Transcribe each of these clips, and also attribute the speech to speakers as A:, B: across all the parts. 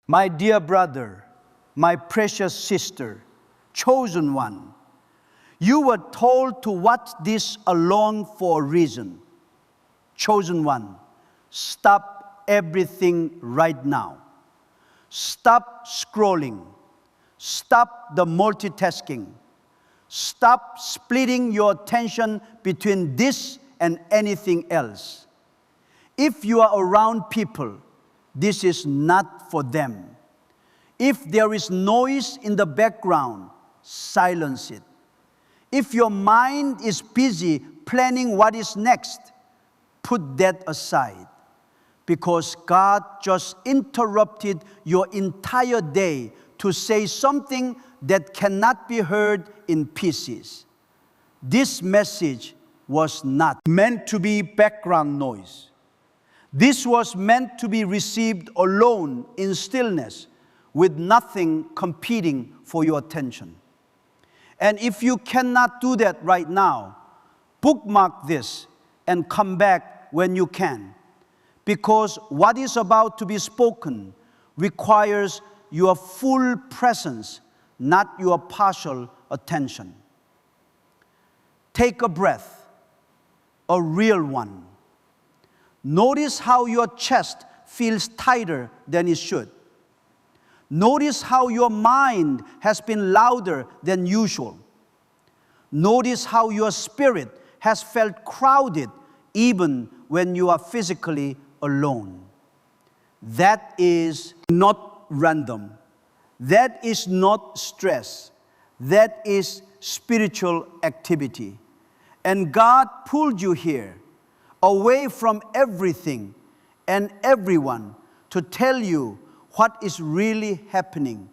A: My dear brother, my precious sister, chosen one, you were told to watch this alone for a reason. Chosen one, stop everything right now. Stop scrolling. Stop the multitasking. Stop splitting your attention between this and anything else. If you are around people, this is not for them. If there is noise in the background, silence it. If your mind is busy planning what is next, put that aside. Because God just interrupted your entire day to say something that cannot be heard in pieces. This message was not meant to be background noise. This was meant to be received alone in stillness, with nothing competing for your attention. And if you cannot do that right now, bookmark this and come back when you can. Because what is about to be spoken requires your full presence, not your partial attention. Take a breath, a real one. Notice how your chest feels tighter than it should. Notice how your mind has been louder than usual. Notice how your spirit has felt crowded even when you are physically alone. That is not random. That is not stress. That is spiritual activity. And God pulled you here, away from everything and everyone, to tell you what is really happening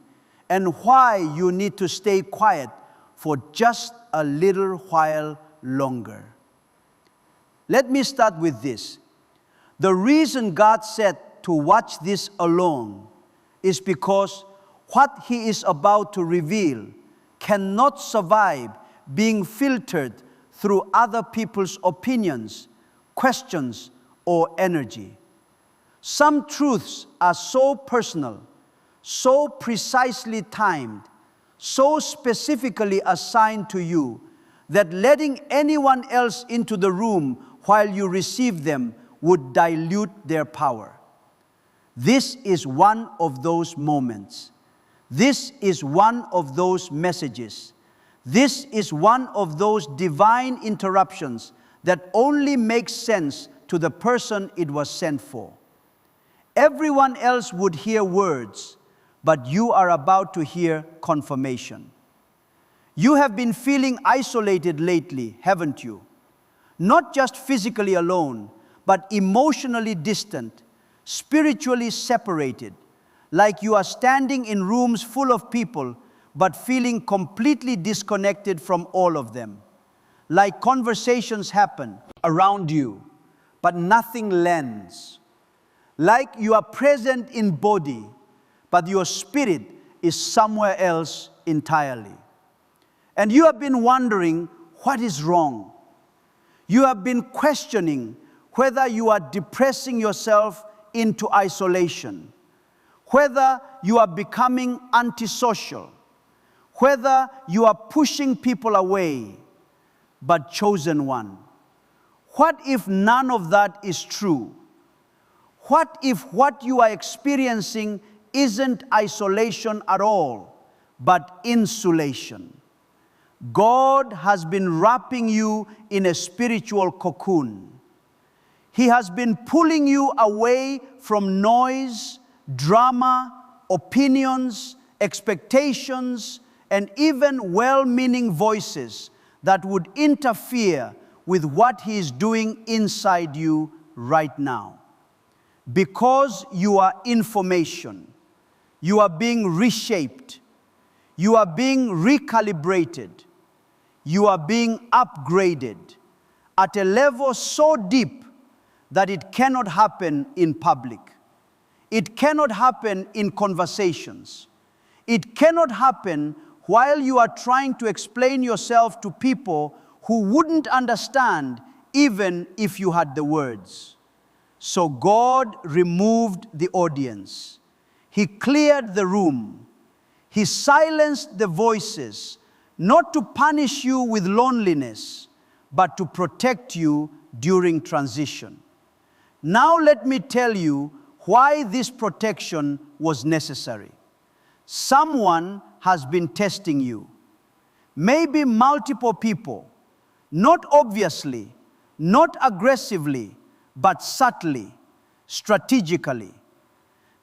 A: and why you need to stay quiet for just a little while longer. Let me start with this. The reason God said to watch this alone is because what He is about to reveal cannot survive being filtered through other people's opinions, questions, or energy. Some truths are so personal, so precisely timed, so specifically assigned to you, that letting anyone else into the room while you receive them would dilute their power. This is one of those moments. This is one of those messages. This is one of those divine interruptions that only makes sense to the person it was sent for. Everyone else would hear words, but you are about to hear confirmation. You have been feeling isolated lately, haven't you? Not just physically alone, but emotionally distant, spiritually separated, like you are standing in rooms full of people, but feeling completely disconnected from all of them. Like conversations happen around you, but nothing lands. Like you are present in body, but your spirit is somewhere else entirely. And you have been wondering what is wrong. You have been questioning whether you are depressing yourself into isolation, whether you are becoming antisocial, whether you are pushing people away. But chosen one, what if none of that is true? What if what you are experiencing isn't isolation at all, but insulation? God has been wrapping you in a spiritual cocoon. He has been pulling you away from noise, drama, opinions, expectations, and even well-meaning voices that would interfere with what He is doing inside you right now. Because you are information, you are being reshaped, you are being recalibrated, you are being upgraded at a level so deep that it cannot happen in public. It cannot happen in conversations. It cannot happen while you are trying to explain yourself to people who wouldn't understand even if you had the words. So God removed the audience. He cleared the room. He silenced the voices, not to punish you with loneliness, but to protect you during transition. Now let me tell you why this protection was necessary. Someone has been testing you. Maybe multiple people, not obviously, not aggressively, but subtly, strategically.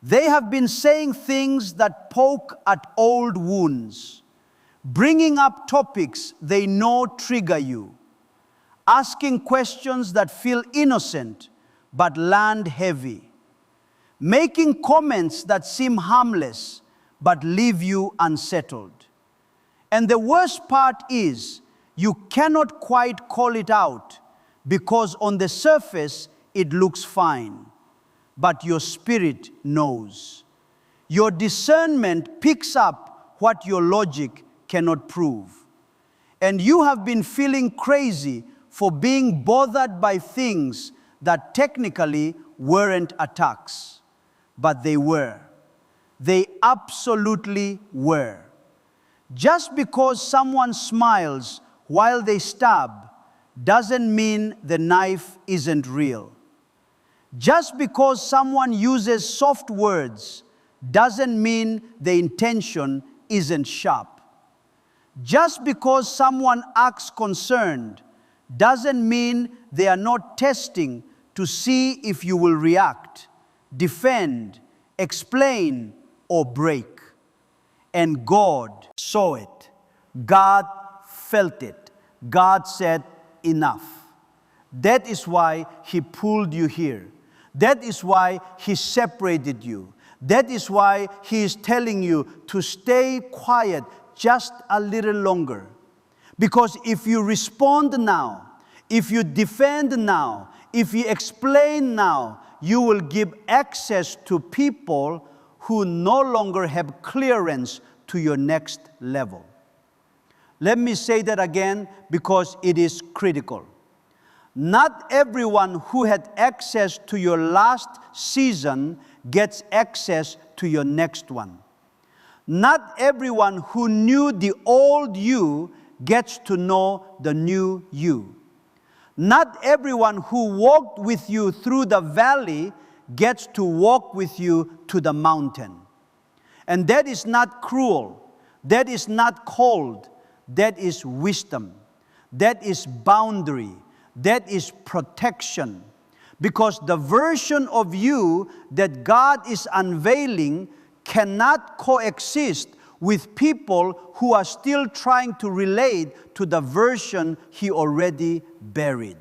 A: They have been saying things that poke at old wounds, bringing up topics they know trigger you, asking questions that feel innocent but land heavy, making comments that seem harmless but leave you unsettled. And the worst part is, you cannot quite call it out because on the surface it looks fine, but your spirit knows. Your discernment picks up what your logic cannot prove. And you have been feeling crazy for being bothered by things that technically weren't attacks, but they were. They absolutely were. Just because someone smiles while they stab doesn't mean the knife isn't real. Just because someone uses soft words doesn't mean the intention isn't sharp. Just because someone acts concerned doesn't mean they are not testing to see if you will react, defend, explain, or break. And God saw it. God felt it. God said, enough. That is why He pulled you here. That is why He separated you. That is why He is telling you to stay quiet just a little longer. Because if you respond now, if you defend now, if you explain now, you will give access to people who no longer have clearance to your next level. Let me say that again because it is critical. Not everyone who had access to your last season gets access to your next one. Not everyone who knew the old you gets to know the new you. Not everyone who walked with you through the valley gets to walk with you to the mountain. And that is not cruel. That is not cold. That is wisdom. That is boundary. That is protection. Because the version of you that God is unveiling cannot coexist with people who are still trying to relate to the version He already buried.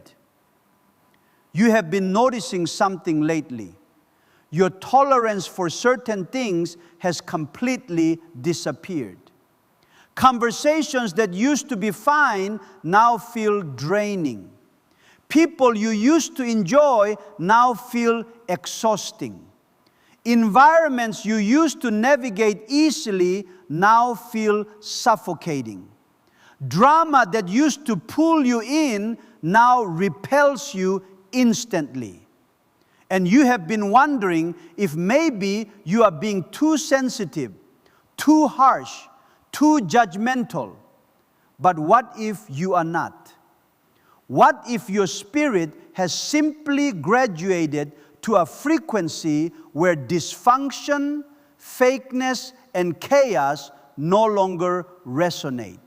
A: You have been noticing something lately. Your tolerance for certain things has completely disappeared. Conversations that used to be fine now feel draining. People you used to enjoy now feel exhausting. Environments you used to navigate easily now feel suffocating. Drama that used to pull you in now repels you instantly. And you have been wondering if maybe you are being too sensitive, too harsh, too judgmental. But what if you are not? What if your spirit has simply graduated to a frequency where dysfunction, fakeness, and chaos no longer resonate?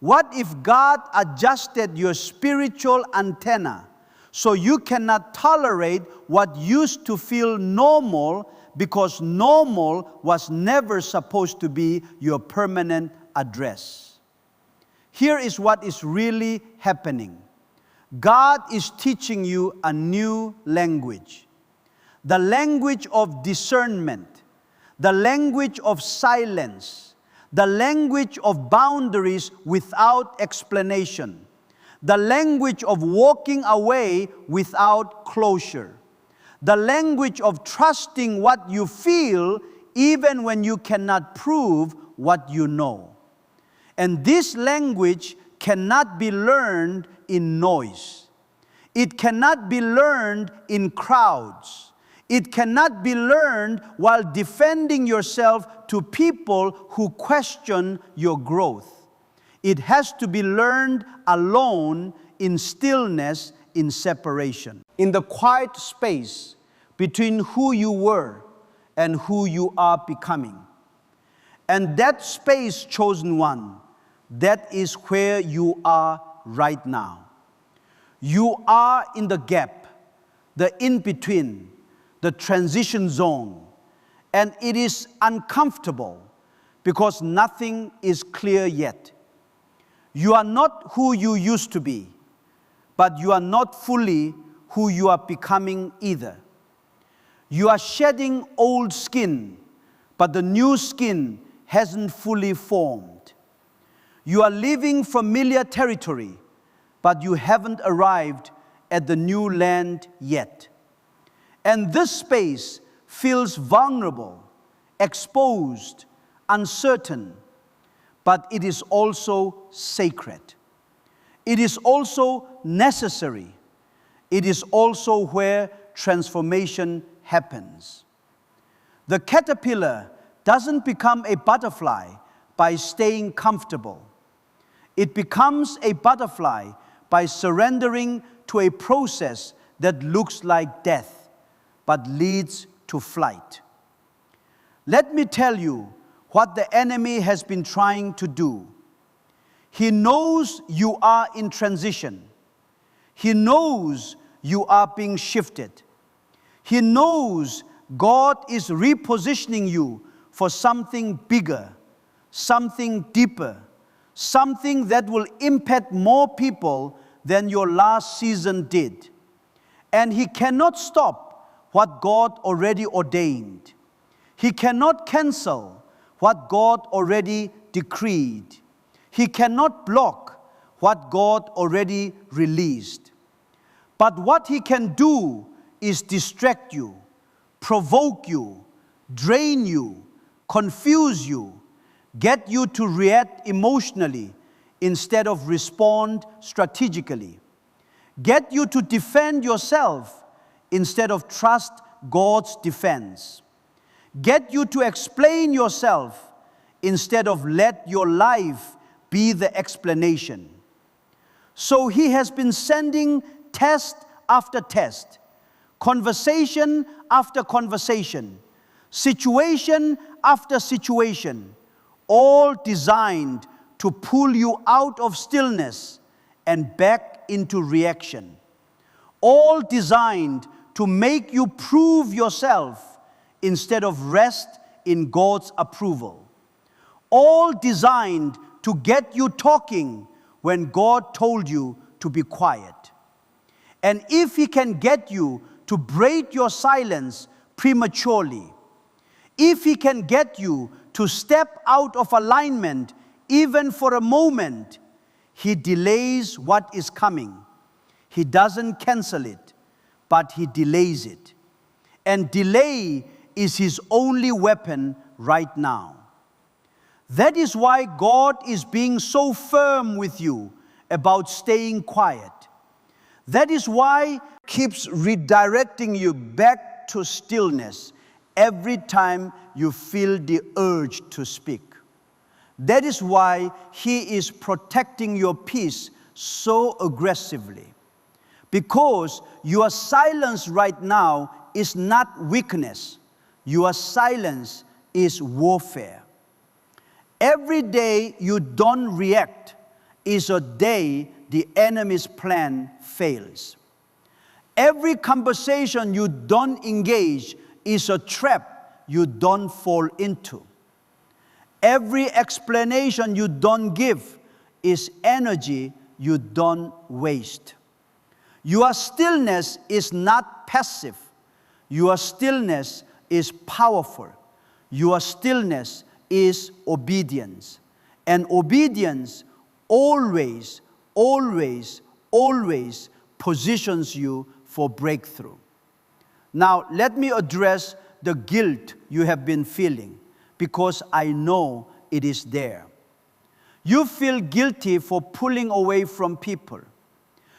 A: What if God adjusted your spiritual antenna so you cannot tolerate what used to feel normal because normal was never supposed to be your permanent address? Here is what is really happening. God is teaching you a new language. The language of discernment. The language of silence. The language of boundaries without explanation. The language of walking away without closure. The language of trusting what you feel even when you cannot prove what you know. And this language cannot be learned in noise. It cannot be learned in crowds. It cannot be learned while defending yourself to people who question your growth. It has to be learned alone, in stillness, in separation. In the quiet space between who you were and who you are becoming. And that space, chosen one, that is where you are right now. You are in the gap, the in-between, the transition zone. And it is uncomfortable because nothing is clear yet. You are not who you used to be, but you are not fully who you are becoming either. You are shedding old skin, but the new skin hasn't fully formed. You are leaving familiar territory, but you haven't arrived at the new land yet. And this space feels vulnerable, exposed, uncertain, but it is also sacred. It is also necessary. It is also where transformation happens. The caterpillar doesn't become a butterfly by staying comfortable. It becomes a butterfly by surrendering to a process that looks like death, but leads to flight. Let me tell you what the enemy has been trying to do. He knows you are in transition. He knows you are being shifted. He knows God is repositioning you for something bigger, something deeper, something that will impact more people than your last season did. And He cannot stop what God already ordained. He cannot cancel what God already decreed. He cannot block what God already released. But what He can do is distract you, provoke you, drain you, confuse you, get you to react emotionally instead of respond strategically, get you to defend yourself instead of trust God's defense, get you to explain yourself instead of let your life be the explanation. So He has been sending test after test, conversation after conversation, situation after situation, all designed to pull you out of stillness and back into reaction, all designed to make you prove yourself instead of rest in God's approval, all designed to get you talking when God told you to be quiet. And if He can get you to break your silence prematurely, if He can get you to step out of alignment even for a moment, He delays what is coming. He doesn't cancel it, but He delays it. And delay is His only weapon right now. That is why God is being so firm with you about staying quiet. That is why He keeps redirecting you back to stillness every time you feel the urge to speak. That is why He is protecting your peace so aggressively. Because your silence right now is not weakness. Your silence is warfare. Every day you don't react is a day the enemy's plan fails. Every conversation you don't engage is a trap you don't fall into. Every explanation you don't give is energy you don't waste. Your stillness is not passive. Your stillness is powerful. Your stillness is obedience. And obedience always, always, always positions you for breakthrough. Now, let me address the guilt you have been feeling, because I know it is there. You feel guilty for pulling away from people.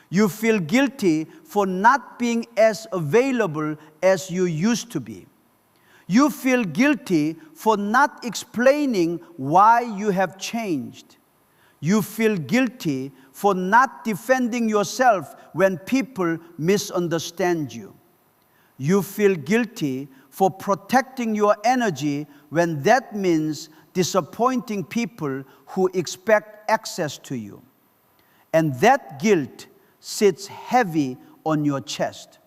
A: You feel guilty for not being as available as you used to be. You feel guilty for not explaining why you have changed. You feel guilty for not defending yourself when people misunderstand you. You feel guilty for protecting your energy when that means disappointing people who expect access to you. And that guilt sits heavy on your chest.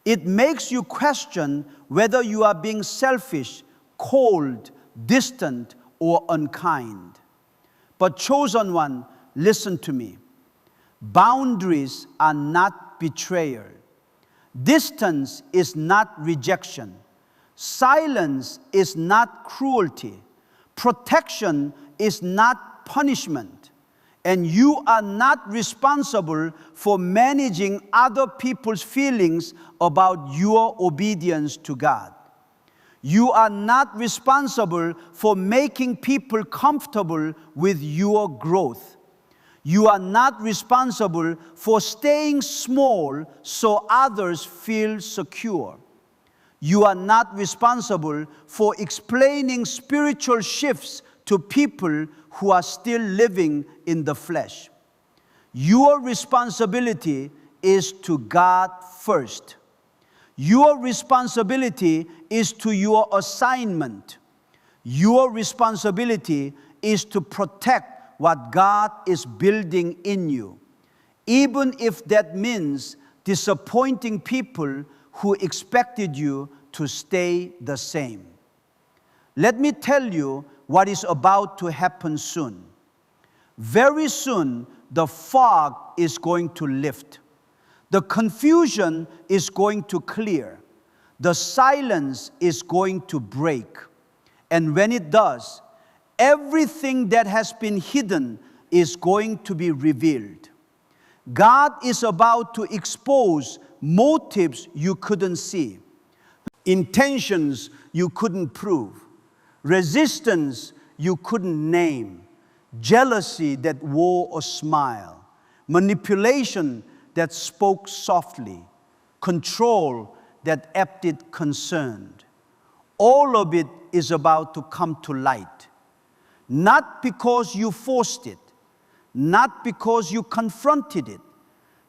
A: It makes you question whether you are being selfish, cold, distant, or unkind. But chosen one, listen to me. Boundaries are not betrayal. Distance is not rejection. Silence is not cruelty. Protection is not punishment. And you are not responsible for managing other people's feelings about your obedience to God. You are not responsible for making people comfortable with your growth. You are not responsible for staying small so others feel secure. You are not responsible for explaining spiritual shifts to people who are still living in the flesh. Your responsibility is to God first. Your responsibility is to your assignment. Your responsibility is to protect what God is building in you, even if that means disappointing people who expected you to stay the same. Let me tell you what is about to happen soon. Very soon, the fog is going to lift. The confusion is going to clear. The silence is going to break. And when it does, everything that has been hidden is going to be revealed. God is about to expose motives you couldn't see, intentions you couldn't prove, resistance you couldn't name, jealousy that wore a smile, manipulation that spoke softly, control that acted concerned. All of it is about to come to light. Not because you forced it, not because you confronted it,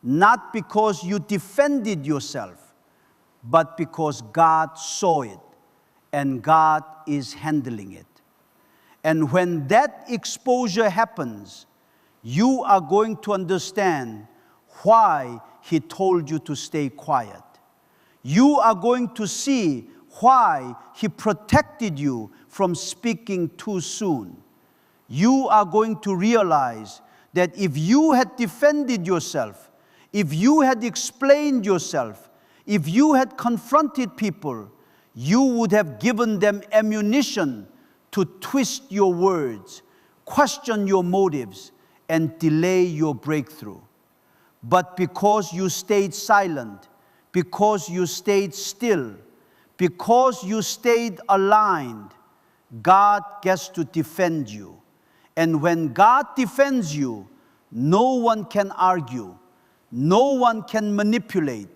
A: not because you defended yourself, but because God saw it and God is handling it. And when that exposure happens, you are going to understand why He told you to stay quiet. You are going to see why He protected you from speaking too soon. You are going to realize that if you had defended yourself, if you had explained yourself, if you had confronted people, you would have given them ammunition to twist your words, question your motives, and delay your breakthrough. But because you stayed silent, because you stayed still, because you stayed aligned, God gets to defend you. And when God defends you, no one can argue, no one can manipulate,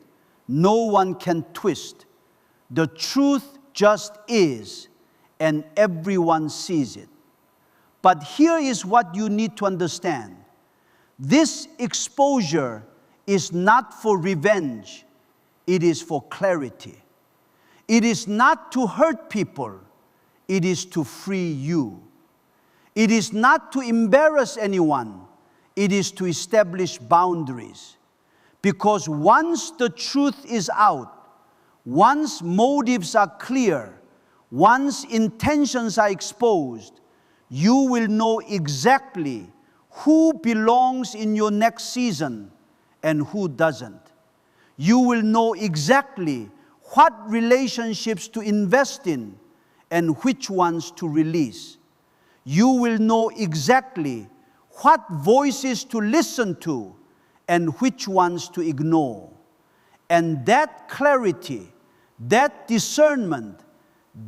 A: no one can twist. The truth just is, and everyone sees it. But here is what you need to understand. This exposure is not for revenge, it is for clarity. It is not to hurt people, it is to free you. It is not to embarrass anyone, it is to establish boundaries. Because once the truth is out, once motives are clear, once intentions are exposed, you will know exactly who belongs in your next season and who doesn't. You will know exactly what relationships to invest in and which ones to release. You will know exactly what voices to listen to and which ones to ignore. And that clarity, that discernment,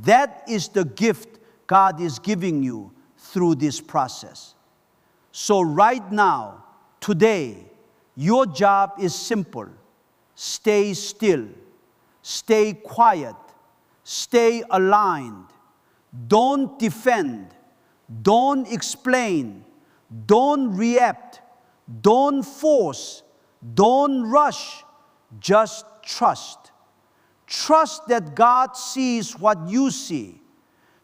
A: that is the gift God is giving you through this process. So right now, today, Your job is simple. Stay still. Stay quiet. Stay aligned. Don't defend. Don't explain. Don't react. Don't force. Don't rush. Just trust. Trust that God sees what you see.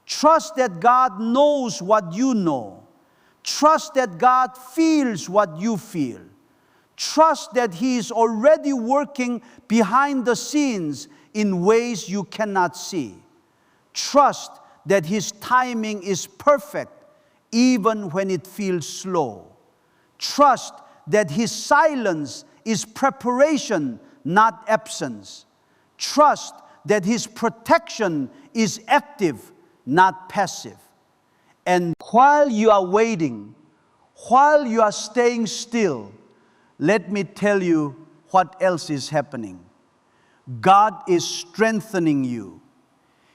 A: Trust that God knows what you know. Trust that God feels what you feel. Trust that He is already working behind the scenes in ways you cannot see. Trust that His timing is perfect even when it feels slow. Trust that His silence is preparation, not absence. Trust that His protection is active, not passive. And while you are waiting, while you are staying still, let me tell you what else is happening. God is strengthening you.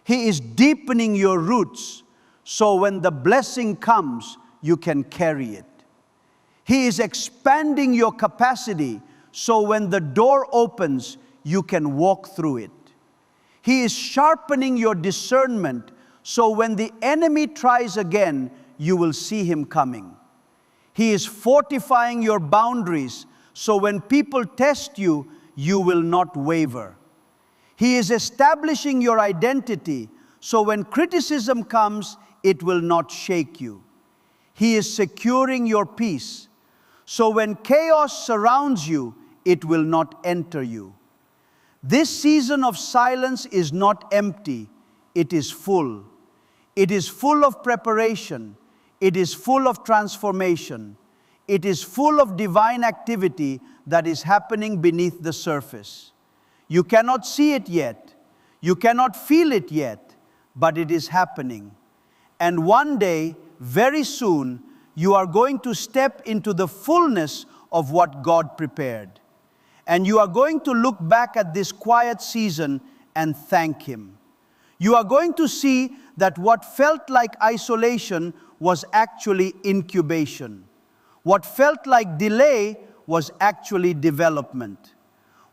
A: He is deepening your roots so when the blessing comes, you can carry it. He is expanding your capacity so when the door opens, you can walk through it. He is sharpening your discernment so when the enemy tries again, you will see him coming. He is fortifying your boundaries so when people test you, you will not waver. He is establishing your identity so when criticism comes, it will not shake you. He is securing your peace so when chaos surrounds you, it will not enter you. This season of silence is not empty, it is full. It is full of preparation. It is full of transformation. It is full of divine activity that is happening beneath the surface. You cannot see it yet. You cannot feel it yet, but it is happening. And one day, very soon, you are going to step into the fullness of what God prepared. And you are going to look back at this quiet season and thank Him. You are going to see that what felt like isolation was actually incubation. What felt like delay was actually development.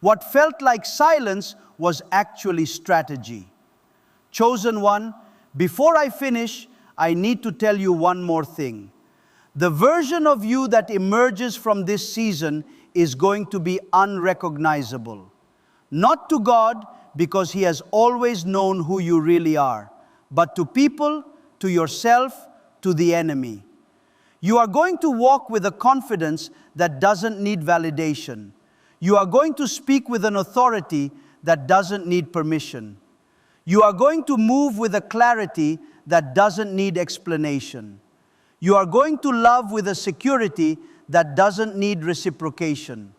A: What felt like silence was actually strategy. Chosen one, before I finish, I need to tell you one more thing. The version of you that emerges from this season is going to be unrecognizable. Not to God, because He has always known who you really are, but to people, to yourself, to the enemy. You are going to walk with a confidence that doesn't need validation. You are going to speak with an authority that doesn't need permission. You are going to move with a clarity that doesn't need explanation. You are going to love with a security that doesn't need reciprocation.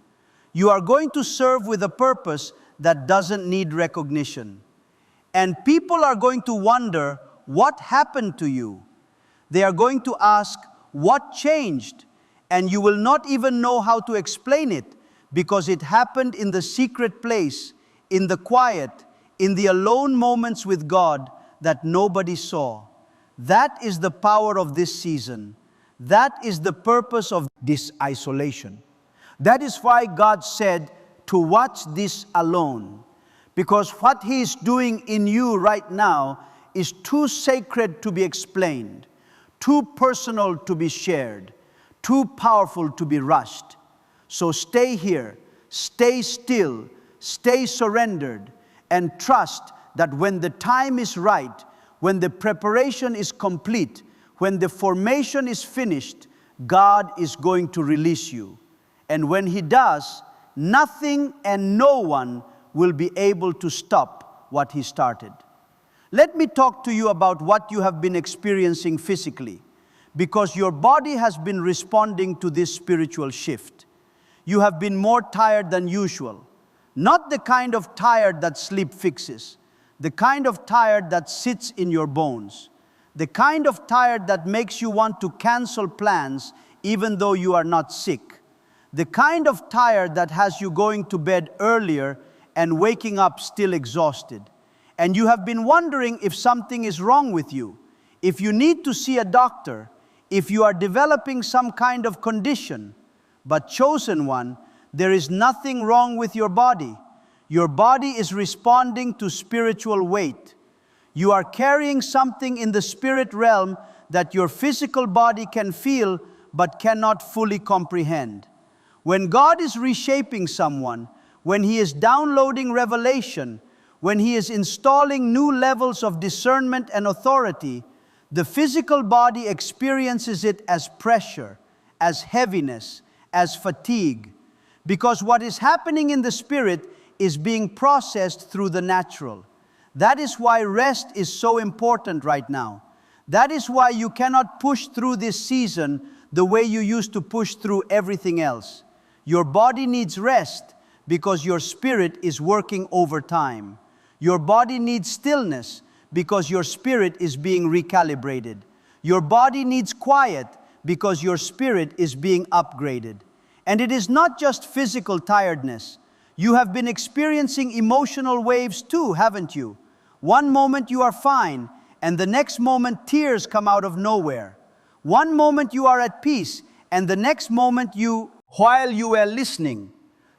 A: You are going to serve with a purpose that doesn't need recognition. And people are going to wonder, what happened to you? They are going to ask, what changed? And you will not even know how to explain it because it happened in the secret place, in the quiet, in the alone moments with God that nobody saw. That is the power of this season. That is the purpose of this isolation. That is why God said to watch this alone. Because what He is doing in you right now is too sacred to be explained, too personal to be shared, too powerful to be rushed. So stay here, stay still, stay surrendered, and trust that when the time is right, when the preparation is complete, when the formation is finished, God is going to release you. And when He does, nothing and no one will be able to stop what He started. Let me talk to you about what you have been experiencing physically, because your body has been responding to this spiritual shift. You have been more tired than usual. Not the kind of tired that sleep fixes, the kind of tired that sits in your bones, the kind of tired that makes you want to cancel plans even though you are not sick, the kind of tired that has you going to bed earlier and waking up still exhausted. And you have been wondering if something is wrong with you, if you need to see a doctor, if you are developing some kind of condition. But chosen one, There is nothing wrong with your body. Your body is responding to spiritual weight. You are carrying something in the spirit realm that your physical body can feel but cannot fully comprehend. When God is reshaping someone, when He is downloading revelation, when He is installing new levels of discernment and authority, the physical body experiences it as pressure, as heaviness, as fatigue. Because what is happening in the spirit is being processed through the natural. That is why rest is so important right now. That is why you cannot push through this season the way you used to push through everything else. Your body needs rest because your spirit is working overtime. Your body needs stillness because your spirit is being recalibrated. Your body needs quiet because your spirit is being upgraded. And it is not just physical tiredness. You have been experiencing emotional waves too, haven't you? One moment you are fine, and the next moment tears come out of nowhere. One moment you are at peace, and the next moment while you were listening,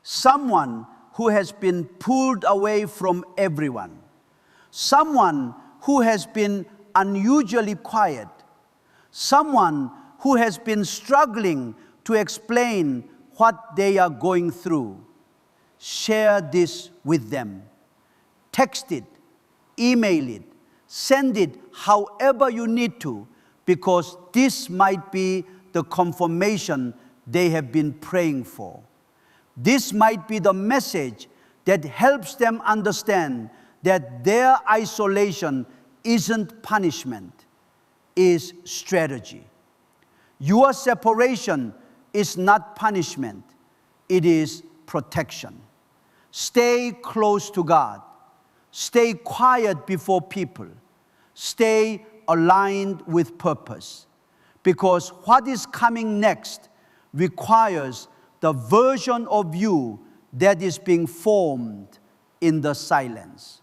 A: someone who has been pulled away from everyone. Someone who has been unusually quiet. Someone who has been struggling to explain what they are going through. Share this with them. Text it, email it, send it however you need to, because this might be the confirmation they have been praying for. This might be the message that helps them understand that their isolation isn't punishment, is strategy. Your separation is not punishment, it is protection. Stay close to God. Stay quiet before people. Stay aligned with purpose. Because what is coming next requires the version of you that is being formed in the silence.